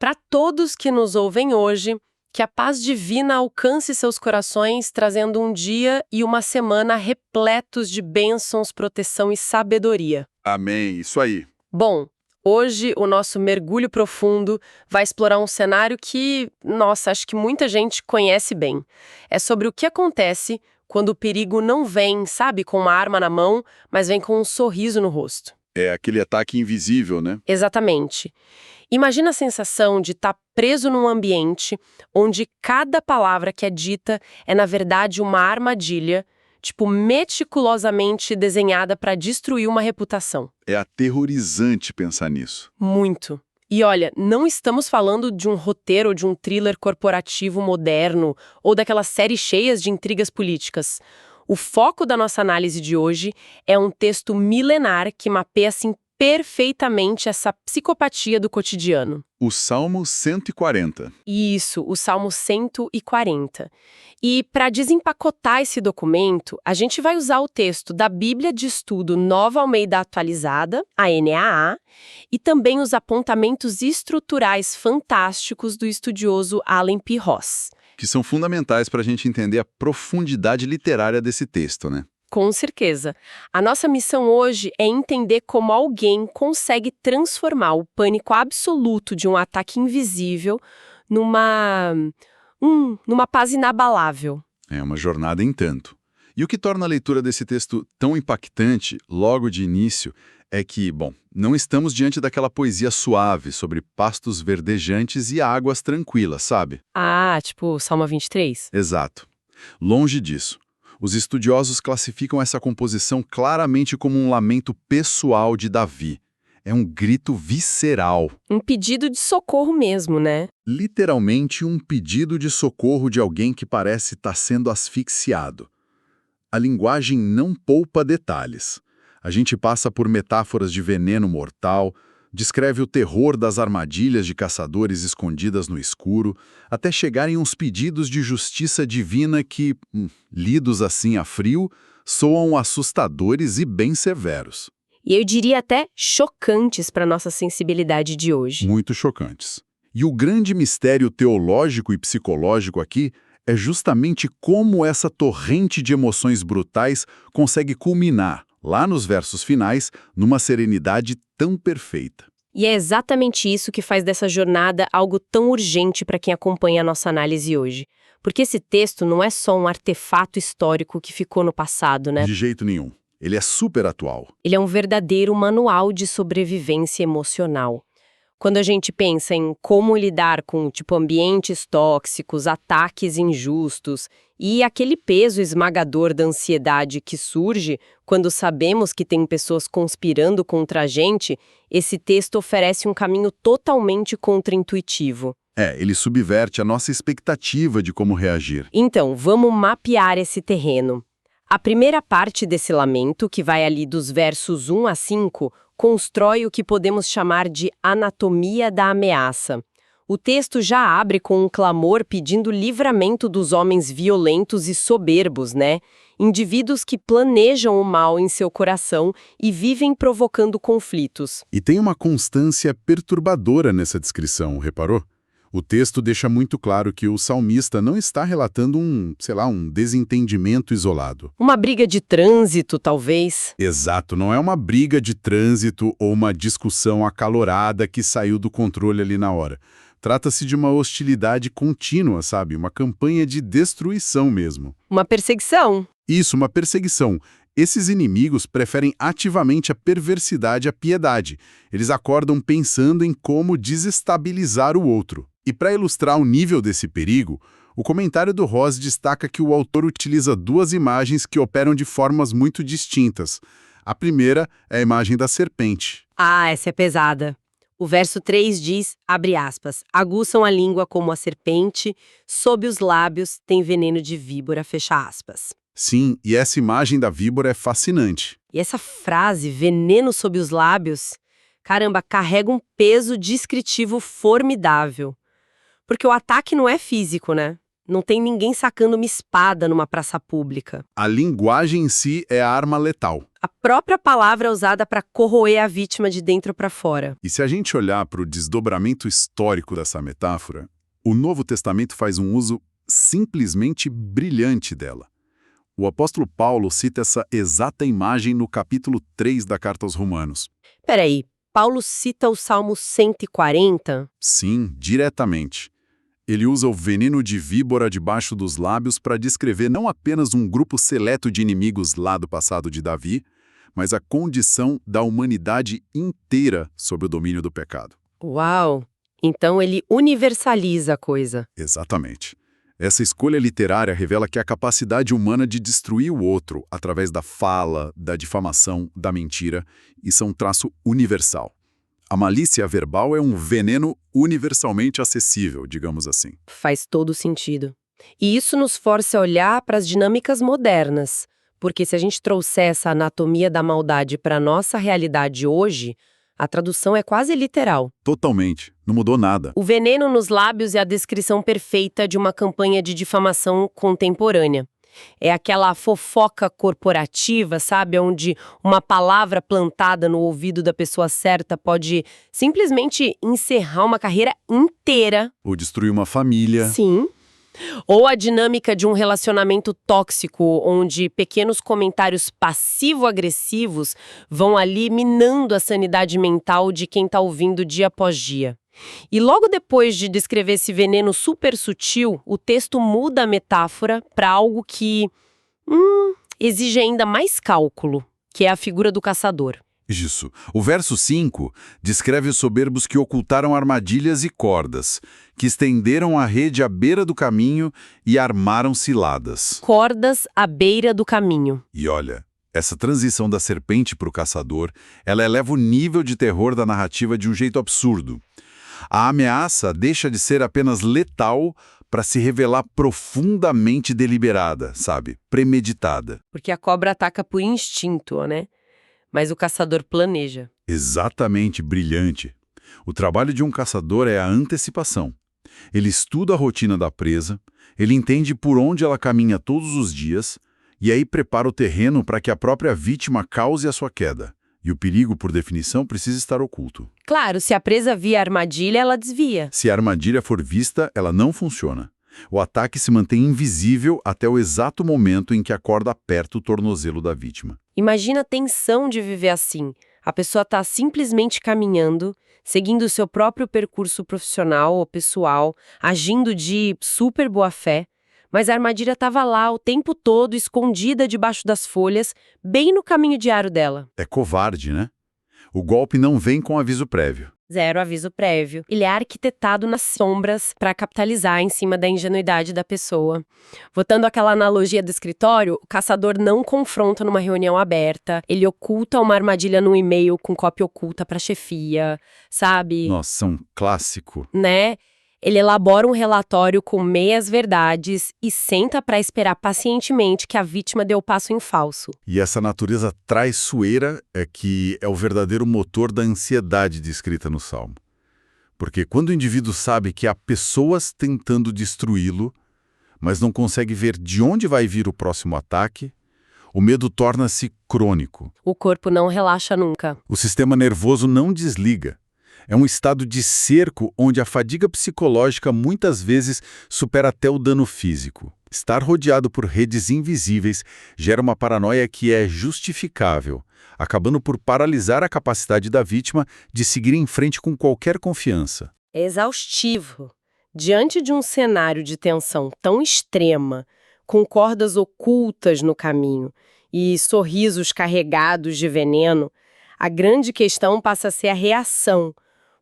Para todos que nos ouvem hoje, que a paz divina alcance seus corações, trazendo um dia e uma semana repletos de bênçãos, proteção e sabedoria. Amém, isso aí. Bom, hoje o nosso mergulho profundo vai explorar um cenário que, nossa, acho que muita gente conhece bem. É sobre o que acontece quando o perigo não vem, sabe, com uma arma na mão, mas vem com um sorriso no rosto. É aquele ataque invisível, né? Exatamente. Imagina a sensação de estar preso num ambiente onde cada palavra que é dita é, na verdade, uma armadilha, tipo, meticulosamente desenhada para destruir uma reputação. É aterrorizante pensar nisso. Muito. E olha, não estamos falando de um roteiro ou de um thriller corporativo moderno ou daquelas séries cheias de intrigas políticas. O foco da nossa análise de hoje é um texto milenar que mapeia assim perfeitamente essa psicopatia do cotidiano. O Salmo 140. Isso, o Salmo 140. E para desempacotar esse documento, a gente vai usar o texto da Bíblia de Estudo Nova Almeida Atualizada, a NAA, e também os apontamentos estruturais fantásticos do estudioso Allen P. Ross. Que são fundamentais para a gente entender a profundidade literária desse texto, né? Com certeza. A nossa missão hoje é entender como alguém consegue transformar o pânico absoluto de um ataque invisível numa paz inabalável. É uma jornada em tanto. E o que torna a leitura desse texto tão impactante, logo de início, é que, bom, não estamos diante daquela poesia suave sobre pastos verdejantes e águas tranquilas, sabe? Ah, tipo Salmo 23? Exato. Longe disso. Os estudiosos classificam essa composição claramente como um lamento pessoal de Davi. É um grito visceral. Um pedido de socorro mesmo, né? Literalmente um pedido de socorro de alguém que parece estar sendo asfixiado. A linguagem não poupa detalhes. A gente passa por metáforas de veneno mortal, descreve o terror das armadilhas de caçadores escondidas no escuro, até chegarem uns pedidos de justiça divina que, lidos assim a frio, soam assustadores e bem severos. E eu diria até chocantes para nossa sensibilidade de hoje. Muito chocantes. E o grande mistério teológico e psicológico aqui é justamente como essa torrente de emoções brutais consegue culminar, lá nos versos finais, numa serenidade tão perfeita. E é exatamente isso que faz dessa jornada algo tão urgente para quem acompanha a nossa análise hoje. Porque esse texto não é só um artefato histórico que ficou no passado, né? De jeito nenhum. Ele é super atual. Ele é um verdadeiro manual de sobrevivência emocional. Quando a gente pensa em como lidar com, ambientes tóxicos, ataques injustos e aquele peso esmagador da ansiedade que surge quando sabemos que tem pessoas conspirando contra a gente, esse texto oferece um caminho totalmente contraintuitivo. Ele subverte a nossa expectativa de como reagir. Então, vamos mapear esse terreno. A primeira parte desse lamento, que vai ali dos versos 1 a 5, constrói o que podemos chamar de anatomia da ameaça. O texto já abre com um clamor pedindo livramento dos homens violentos e soberbos, né? Indivíduos que planejam o mal em seu coração e vivem provocando conflitos. E tem uma constância perturbadora nessa descrição, reparou? O texto deixa muito claro que o salmista não está relatando um desentendimento isolado. Uma briga de trânsito, talvez. Exato, não é uma briga de trânsito ou uma discussão acalorada que saiu do controle ali na hora. Trata-se de uma hostilidade contínua, sabe? Uma campanha de destruição mesmo. Uma perseguição. Isso, uma perseguição. Esses inimigos preferem ativamente a perversidade à piedade. Eles acordam pensando em como desestabilizar o outro. E para ilustrar o nível desse perigo, o comentário do Ross destaca que o autor utiliza duas imagens que operam de formas muito distintas. A primeira é a imagem da serpente. Ah, essa é pesada. O verso 3 diz, abre aspas, aguçam a língua como a serpente, sob os lábios tem veneno de víbora, fecha aspas. Sim, e essa imagem da víbora é fascinante. E essa frase, veneno sob os lábios, caramba, carrega um peso descritivo formidável. Porque o ataque não é físico, né? Não tem ninguém sacando uma espada numa praça pública. A linguagem em si é a arma letal. A própria palavra é usada para corroer a vítima de dentro para fora. E se a gente olhar para o desdobramento histórico dessa metáfora, o Novo Testamento faz um uso simplesmente brilhante dela. O apóstolo Paulo cita essa exata imagem no capítulo 3 da Carta aos Romanos. Peraí, Paulo cita o Salmo 140? Sim, diretamente. Ele usa o veneno de víbora debaixo dos lábios para descrever não apenas um grupo seleto de inimigos lá do passado de Davi, mas a condição da humanidade inteira sob o domínio do pecado. Uau! Então ele universaliza a coisa. Exatamente. Essa escolha literária revela que a capacidade humana de destruir o outro através da fala, da difamação, da mentira, isso é um traço universal. A malícia verbal é um veneno universalmente acessível, digamos assim. Faz todo sentido. E isso nos força a olhar para as dinâmicas modernas, porque se a gente trouxer essa anatomia da maldade para a nossa realidade hoje, a tradução é quase literal. Totalmente. Não mudou nada. O veneno nos lábios é a descrição perfeita de uma campanha de difamação contemporânea. É aquela fofoca corporativa, sabe? Onde uma palavra plantada no ouvido da pessoa certa pode simplesmente encerrar uma carreira inteira. Ou destruir uma família. Sim. Ou a dinâmica de um relacionamento tóxico, onde pequenos comentários passivo-agressivos vão ali minando a sanidade mental de quem está ouvindo dia após dia. E logo depois de descrever esse veneno super sutil, o texto muda a metáfora para algo que exige ainda mais cálculo, que é a figura do caçador. Isso. O verso 5 descreve os soberbos que ocultaram armadilhas e cordas, que estenderam a rede à beira do caminho e armaram ciladas. Cordas à beira do caminho. E olha, essa transição da serpente para o caçador, ela eleva o nível de terror da narrativa de um jeito absurdo. A ameaça deixa de ser apenas letal para se revelar profundamente deliberada, sabe? Premeditada. Porque a cobra ataca por instinto, né? Mas o caçador planeja. Exatamente, brilhante. O trabalho de um caçador é a antecipação. Ele estuda a rotina da presa, ele entende por onde ela caminha todos os dias e aí prepara o terreno para que a própria vítima cause a sua queda. E o perigo, por definição, precisa estar oculto. Claro, se a presa via a armadilha, ela desvia. Se a armadilha for vista, ela não funciona. O ataque se mantém invisível até o exato momento em que a corda aperta o tornozelo da vítima. Imagina a tensão de viver assim. A pessoa está simplesmente caminhando, seguindo o seu próprio percurso profissional ou pessoal, agindo de super boa fé, mas a armadilha estava lá o tempo todo, escondida debaixo das folhas, bem no caminho diário dela. É covarde, né? O golpe não vem com aviso prévio. Zero aviso prévio. Ele é arquitetado nas sombras para capitalizar em cima da ingenuidade da pessoa. Voltando àquela analogia do escritório, o caçador não confronta numa reunião aberta, ele oculta uma armadilha no e-mail com cópia oculta para a chefia, sabe? Nossa, um clássico. Né? Ele elabora um relatório com meias verdades e senta para esperar pacientemente que a vítima dê o passo em falso. E essa natureza traiçoeira é que é o verdadeiro motor da ansiedade descrita no Salmo. Porque quando o indivíduo sabe que há pessoas tentando destruí-lo, mas não consegue ver de onde vai vir o próximo ataque, o medo torna-se crônico. O corpo não relaxa nunca. O sistema nervoso não desliga. É um estado de cerco onde a fadiga psicológica muitas vezes supera até o dano físico. Estar rodeado por redes invisíveis gera uma paranoia que é justificável, acabando por paralisar a capacidade da vítima de seguir em frente com qualquer confiança. É exaustivo. Diante de um cenário de tensão tão extrema, com cordas ocultas no caminho e sorrisos carregados de veneno, a grande questão passa a ser a reação.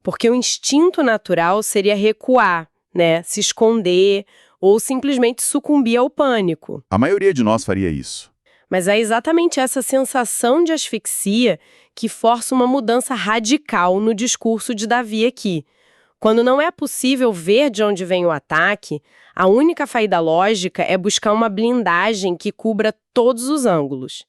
Porque o instinto natural seria recuar, né? Se esconder ou simplesmente sucumbir ao pânico. A maioria de nós faria isso. Mas é exatamente essa sensação de asfixia que força uma mudança radical no discurso de Davi aqui. Quando não é possível ver de onde vem o ataque, a única saída lógica é buscar uma blindagem que cubra todos os ângulos.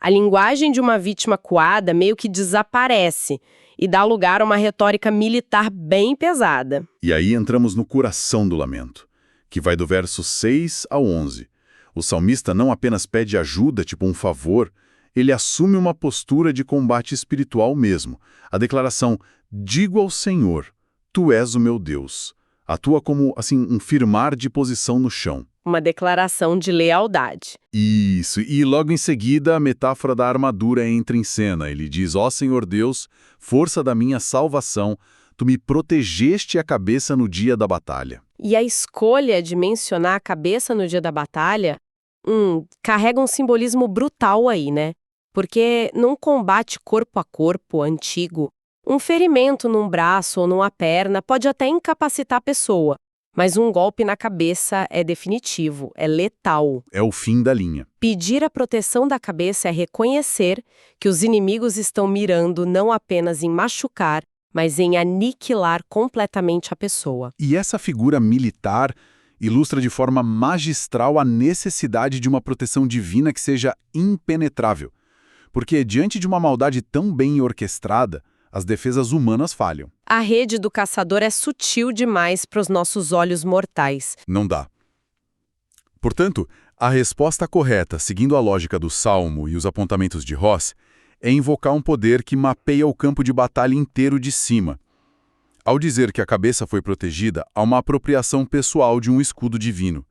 A linguagem de uma vítima coada meio que desaparece e dá lugar a uma retórica militar bem pesada. E aí entramos no coração do lamento, que vai do verso 6 ao 11. O salmista não apenas pede ajuda, tipo um favor, ele assume uma postura de combate espiritual mesmo. A declaração, digo ao Senhor, tu és o meu Deus. Atua como, assim, um firmar de posição no chão. Uma declaração de lealdade. Isso, e logo em seguida a metáfora da armadura entra em cena. Ele diz, ó Senhor Deus, força da minha salvação, tu me protegeste a cabeça no dia da batalha. E a escolha de mencionar a cabeça no dia da batalha, carrega um simbolismo brutal aí, né? Porque num combate corpo a corpo antigo, um ferimento num braço ou numa perna pode até incapacitar a pessoa, mas um golpe na cabeça é definitivo, é letal. É o fim da linha. Pedir a proteção da cabeça é reconhecer que os inimigos estão mirando não apenas em machucar, mas em aniquilar completamente a pessoa. E essa figura militar ilustra de forma magistral a necessidade de uma proteção divina que seja impenetrável. Porque, diante de uma maldade tão bem orquestrada, as defesas humanas falham. A rede do caçador é sutil demais para os nossos olhos mortais. Não dá. Portanto, a resposta correta, seguindo a lógica do Salmo e os apontamentos de Ross, é invocar um poder que mapeia o campo de batalha inteiro de cima. Ao dizer que a cabeça foi protegida, há uma apropriação pessoal de um escudo divino.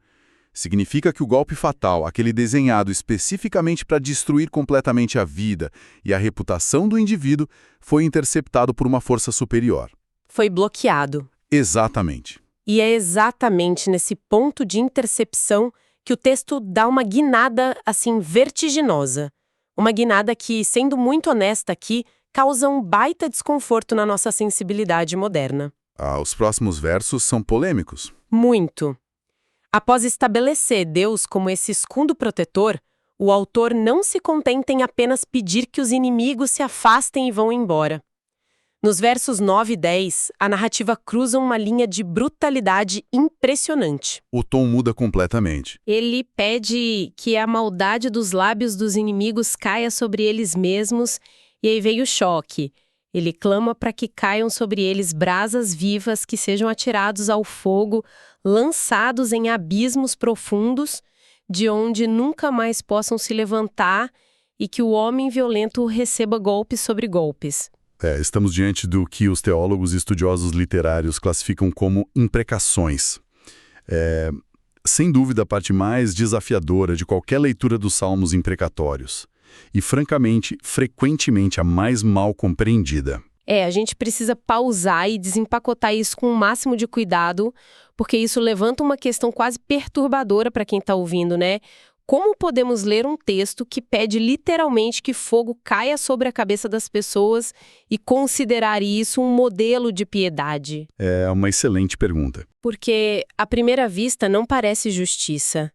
Significa que o golpe fatal, aquele desenhado especificamente para destruir completamente a vida e a reputação do indivíduo, foi interceptado por uma força superior. Foi bloqueado. Exatamente. E é exatamente nesse ponto de intercepção que o texto dá uma guinada, assim, vertiginosa. Uma guinada que, sendo muito honesta aqui, causa um baita desconforto na nossa sensibilidade moderna. Os próximos versos são polêmicos. Muito. Após estabelecer Deus como esse escudo protetor, o autor não se contenta em apenas pedir que os inimigos se afastem e vão embora. Nos versos 9 e 10, a narrativa cruza uma linha de brutalidade impressionante. O tom muda completamente. Ele pede que a maldade dos lábios dos inimigos caia sobre eles mesmos, e aí veio o choque. Ele clama para que caiam sobre eles brasas vivas que sejam atirados ao fogo, lançados em abismos profundos, de onde nunca mais possam se levantar, e que o homem violento receba golpes sobre golpes. Estamos diante do que os teólogos e estudiosos literários classificam como imprecações. Sem dúvida, a parte mais desafiadora de qualquer leitura dos salmos imprecatórios. E, francamente, frequentemente a mais mal compreendida. A gente precisa pausar e desempacotar isso com o máximo de cuidado, porque isso levanta uma questão quase perturbadora para quem está ouvindo, né? Como podemos ler um texto que pede literalmente que fogo caia sobre a cabeça das pessoas e considerar isso um modelo de piedade? É uma excelente pergunta. Porque, à primeira vista, não parece justiça.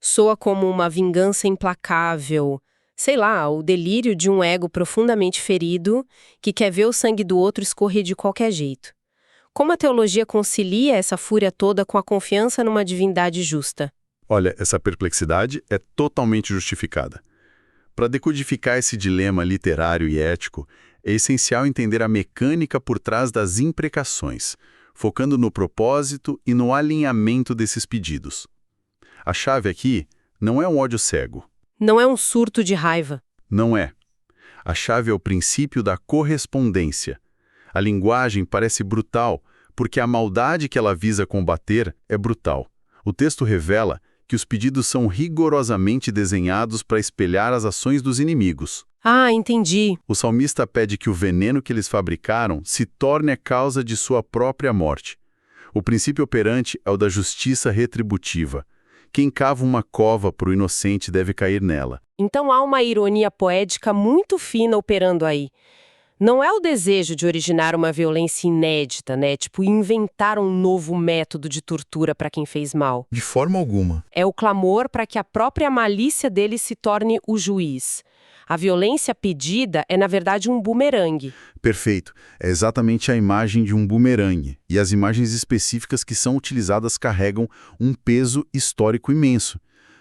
Soa como uma vingança implacável. Sei lá, o delírio de um ego profundamente ferido que quer ver o sangue do outro escorrer de qualquer jeito. Como a teologia concilia essa fúria toda com a confiança numa divindade justa? Olha, essa perplexidade é totalmente justificada. Para decodificar esse dilema literário e ético, é essencial entender a mecânica por trás das imprecações, focando no propósito e no alinhamento desses pedidos. A chave aqui não é um ódio cego. Não é um surto de raiva. Não é. A chave é o princípio da correspondência. A linguagem parece brutal, porque a maldade que ela visa combater é brutal. O texto revela que os pedidos são rigorosamente desenhados para espelhar as ações dos inimigos. Ah, entendi. O salmista pede que o veneno que eles fabricaram se torne a causa de sua própria morte. O princípio operante é o da justiça retributiva. Quem cava uma cova para o inocente deve cair nela. Então há uma ironia poética muito fina operando aí. Não é o desejo de originar uma violência inédita, né? Tipo, inventar um novo método de tortura para quem fez mal. De forma alguma. É o clamor para que a própria malícia dele se torne o juiz. A violência pedida é, na verdade, um bumerangue. Perfeito. É exatamente a imagem de um bumerangue. E as imagens específicas que são utilizadas carregam um peso histórico imenso.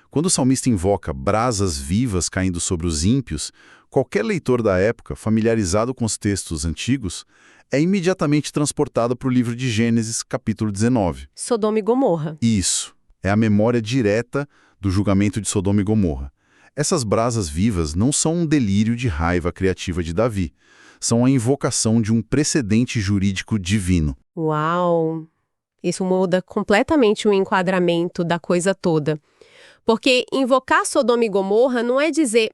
Quando o salmista invoca brasas vivas caindo sobre os ímpios, qualquer leitor da época, familiarizado com os textos antigos, é imediatamente transportado para o livro de Gênesis, capítulo 19. Sodoma e Gomorra. Isso. É a memória direta do julgamento de Sodoma e Gomorra. Essas brasas vivas não são um delírio de raiva criativa de Davi. São a invocação de um precedente jurídico divino. Uau! Isso muda completamente o enquadramento da coisa toda. Porque invocar Sodoma e Gomorra não é dizer,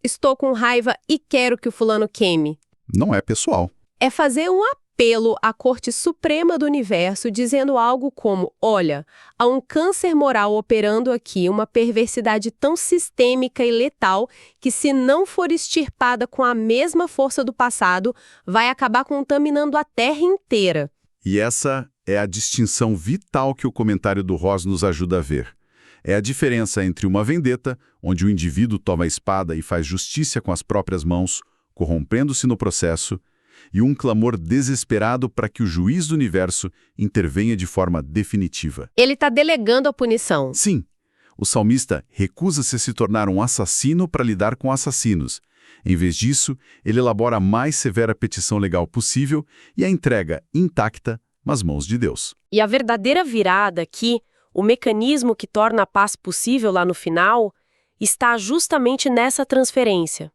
estou com raiva e quero que o fulano queime. Não é pessoal. É fazer um apelo à Corte Suprema do Universo dizendo algo como, olha, há um câncer moral operando aqui, uma perversidade tão sistêmica e letal que se não for extirpada com a mesma força do passado, vai acabar contaminando a Terra inteira. E essa é a distinção vital que o comentário do Ross nos ajuda a ver. É a diferença entre uma vendetta, onde o indivíduo toma a espada e faz justiça com as próprias mãos, corrompendo-se no processo, e um clamor desesperado para que o juiz do universo intervenha de forma definitiva. Ele está delegando a punição. Sim, o salmista recusa-se a se tornar um assassino para lidar com assassinos. Em vez disso, ele elabora a mais severa petição legal possível e a entrega intacta nas mãos de Deus. E a verdadeira virada aqui, o mecanismo que torna a paz possível lá no final, está justamente nessa transferência.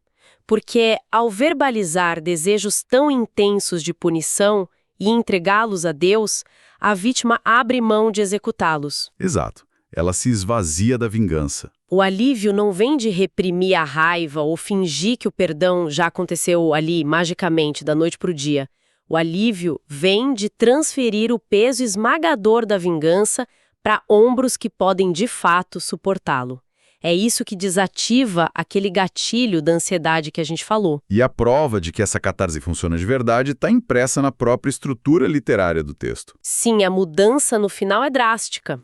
Porque, ao verbalizar desejos tão intensos de punição e entregá-los a Deus, a vítima abre mão de executá-los. Exato. Ela se esvazia da vingança. O alívio não vem de reprimir a raiva ou fingir que o perdão já aconteceu ali magicamente da noite para o dia. O alívio vem de transferir o peso esmagador da vingança para ombros que podem de fato suportá-lo. É isso que desativa aquele gatilho da ansiedade que a gente falou. E a prova de que essa catarse funciona de verdade está impressa na própria estrutura literária do texto. Sim, a mudança no final é drástica.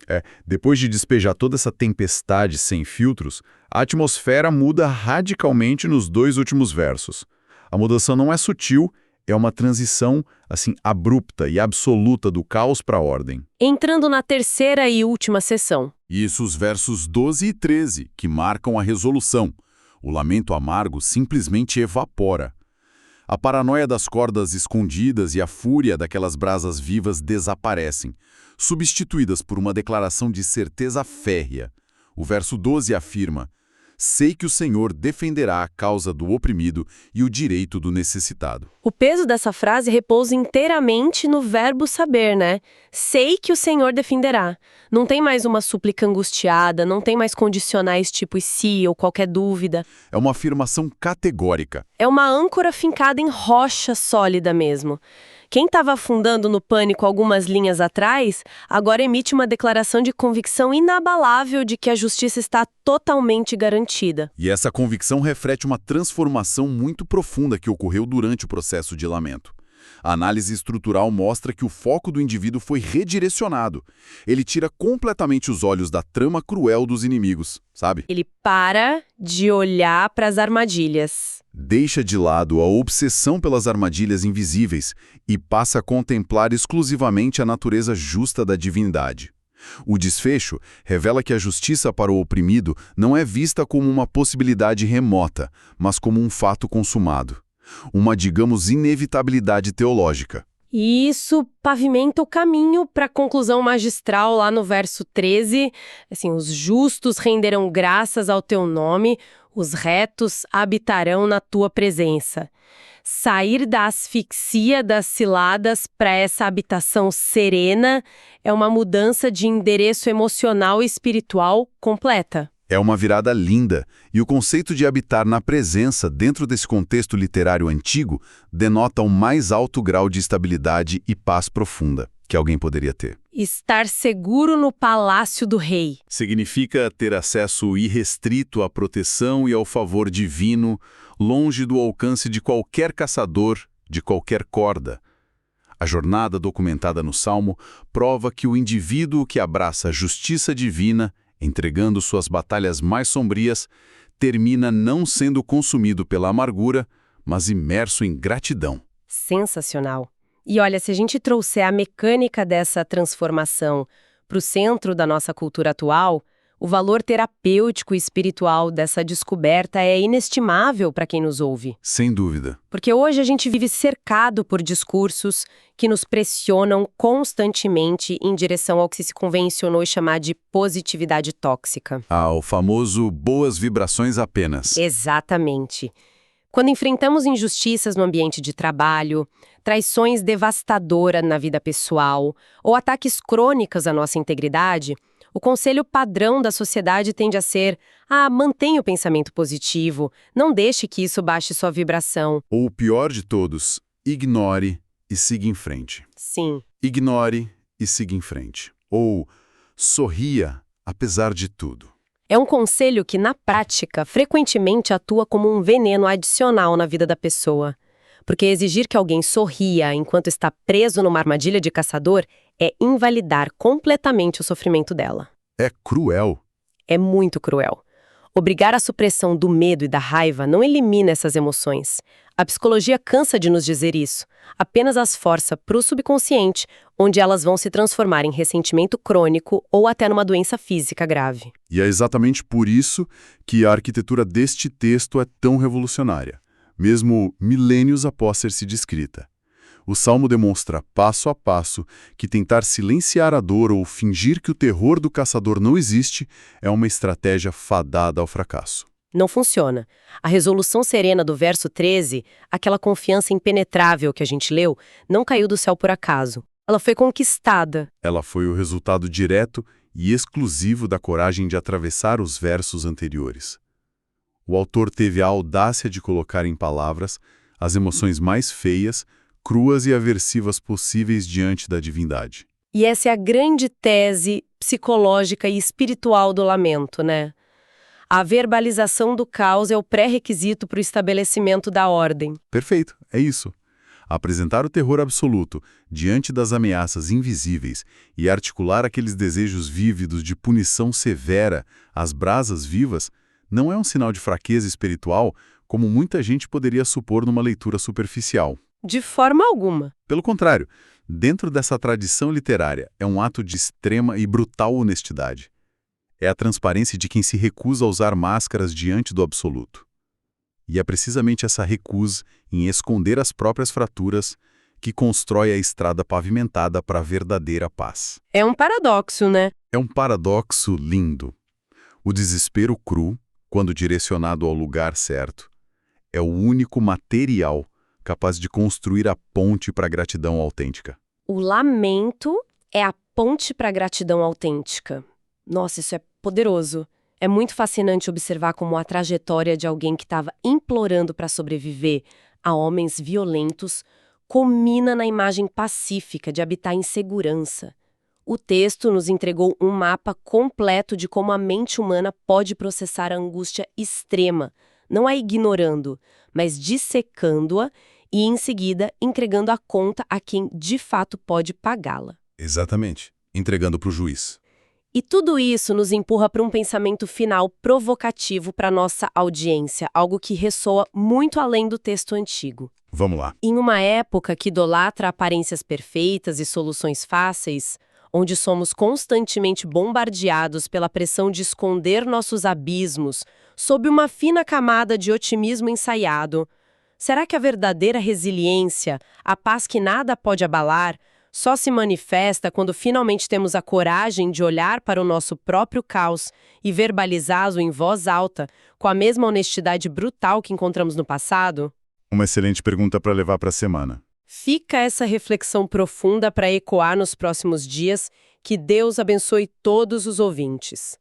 Depois de despejar toda essa tempestade sem filtros, a atmosfera muda radicalmente nos 2 últimos versos. A mudança não é sutil, é uma transição, assim, abrupta e absoluta do caos para a ordem. Entrando na terceira e última sessão. Isso os versos 12 e 13, que marcam a resolução. O lamento amargo simplesmente evapora. A paranoia das cordas escondidas e a fúria daquelas brasas vivas desaparecem, substituídas por uma declaração de certeza férrea. O verso 12 afirma: sei que o Senhor defenderá a causa do oprimido e o direito do necessitado. O peso dessa frase repousa inteiramente no verbo saber, né? Sei que o Senhor defenderá. Não tem mais uma súplica angustiada, não tem mais condicionais tipo e se ou qualquer dúvida. É uma afirmação categórica. É uma âncora fincada em rocha sólida mesmo. Quem estava afundando no pânico algumas linhas atrás, agora emite uma declaração de convicção inabalável de que a justiça está totalmente garantida. E essa convicção reflete uma transformação muito profunda que ocorreu durante o processo de lamento. A análise estrutural mostra que o foco do indivíduo foi redirecionado. Ele tira completamente os olhos da trama cruel dos inimigos, sabe? Ele para de olhar para as armadilhas. Deixa de lado a obsessão pelas armadilhas invisíveis e passa a contemplar exclusivamente a natureza justa da divindade. O desfecho revela que a justiça para o oprimido não é vista como uma possibilidade remota, mas como um fato consumado. Uma, digamos, inevitabilidade teológica. E isso pavimenta o caminho para a conclusão magistral lá no verso 13. Assim, os justos renderão graças ao teu nome, os retos habitarão na tua presença. Sair da asfixia das ciladas para essa habitação serena é uma mudança de endereço emocional e espiritual completa. É uma virada linda, e o conceito de habitar na presença dentro desse contexto literário antigo denota um mais alto grau de estabilidade e paz profunda que alguém poderia ter. Estar seguro no palácio do rei. Significa ter acesso irrestrito à proteção e ao favor divino, longe do alcance de qualquer caçador, de qualquer corda. A jornada documentada no Salmo prova que o indivíduo que abraça a justiça divina, entregando suas batalhas mais sombrias, termina não sendo consumido pela amargura, mas imerso em gratidão. Sensacional. E olha, se a gente trouxer a mecânica dessa transformação para o centro da nossa cultura atual, O valor terapêutico e espiritual dessa descoberta é inestimável para quem nos ouve. Sem dúvida. Porque hoje a gente vive cercado por discursos que nos pressionam constantemente em direção ao que se convencionou chamar de positividade tóxica. O famoso boas vibrações apenas. Exatamente. Quando enfrentamos injustiças no ambiente de trabalho, traições devastadoras na vida pessoal ou ataques crônicos à nossa integridade, o conselho padrão da sociedade tende a ser: mantenha o pensamento positivo, não deixe que isso baixe sua vibração. Ou o pior de todos, ignore e siga em frente. Sim. Ignore e siga em frente. Ou sorria apesar de tudo. É um conselho que, na prática, frequentemente atua como um veneno adicional na vida da pessoa. Porque exigir que alguém sorria enquanto está preso numa armadilha de caçador é invalidar completamente o sofrimento dela. É cruel. É muito cruel. Obrigar a supressão do medo e da raiva não elimina essas emoções. A psicologia cansa de nos dizer isso. Apenas as força para o subconsciente, onde elas vão se transformar em ressentimento crônico ou até numa doença física grave. E é exatamente por isso que a arquitetura deste texto é tão revolucionária, mesmo milênios após ser se descrita. O Salmo demonstra, passo a passo, que tentar silenciar a dor ou fingir que o terror do caçador não existe é uma estratégia fadada ao fracasso. Não funciona. A resolução serena do verso 13, aquela confiança impenetrável que a gente leu, não caiu do céu por acaso. Ela foi conquistada. Ela foi o resultado direto e exclusivo da coragem de atravessar os versos anteriores. O autor teve a audácia de colocar em palavras as emoções mais feias, cruas e aversivas possíveis diante da divindade. E essa é a grande tese psicológica e espiritual do lamento, né? A verbalização do caos é o pré-requisito para o estabelecimento da ordem. Perfeito, é isso. Apresentar o terror absoluto diante das ameaças invisíveis e articular aqueles desejos vívidos de punição severa às brasas vivas não é um sinal de fraqueza espiritual, como muita gente poderia supor numa leitura superficial. De forma alguma. Pelo contrário, dentro dessa tradição literária, é um ato de extrema e brutal honestidade. É a transparência de quem se recusa a usar máscaras diante do absoluto. E é precisamente essa recusa em esconder as próprias fraturas que constrói a estrada pavimentada para a verdadeira paz. É um paradoxo, né? É um paradoxo lindo. O desespero cru, quando direcionado ao lugar certo, é o único material capaz de construir a ponte para a gratidão autêntica. O lamento é a ponte para a gratidão autêntica. Nossa, isso é poderoso. É muito fascinante observar como a trajetória de alguém que estava implorando para sobreviver a homens violentos culmina na imagem pacífica de habitar em segurança. O texto nos entregou um mapa completo de como a mente humana pode processar a angústia extrema, não a ignorando, mas dissecando-a e, em seguida, entregando a conta a quem, de fato, pode pagá-la. Exatamente. Entregando para o juiz. E tudo isso nos empurra para um pensamento final provocativo para nossa audiência, algo que ressoa muito além do texto antigo. Vamos lá. Em uma época que idolatra aparências perfeitas e soluções fáceis, onde somos constantemente bombardeados pela pressão de esconder nossos abismos sob uma fina camada de otimismo ensaiado, será que a verdadeira resiliência, a paz que nada pode abalar, só se manifesta quando finalmente temos a coragem de olhar para o nosso próprio caos e verbalizá-lo em voz alta, com a mesma honestidade brutal que encontramos no passado? Uma excelente pergunta para levar para a semana. Fica essa reflexão profunda para ecoar nos próximos dias. Que Deus abençoe todos os ouvintes.